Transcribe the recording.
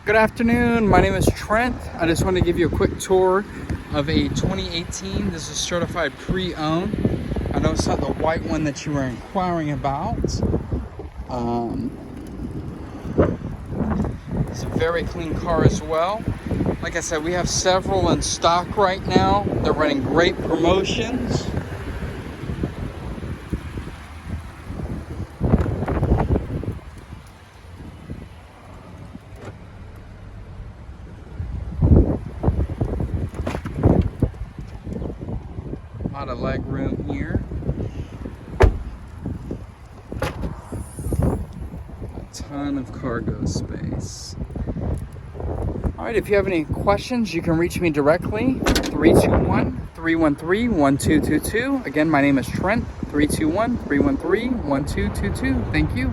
Good afternoon, my name is Trent. I just want to give you a quick tour of a 2018. This is certified pre-owned. I know it's not the white one that you were inquiring about. It's a very clean car as well. Like I said, we have several in stock right now. They're running great promotions. A lot of leg room here. A ton of cargo space. All right, if you have any questions, you can reach me directly, 321-313-1222. Again, my name is Trent, 321-313-1222. Thank you.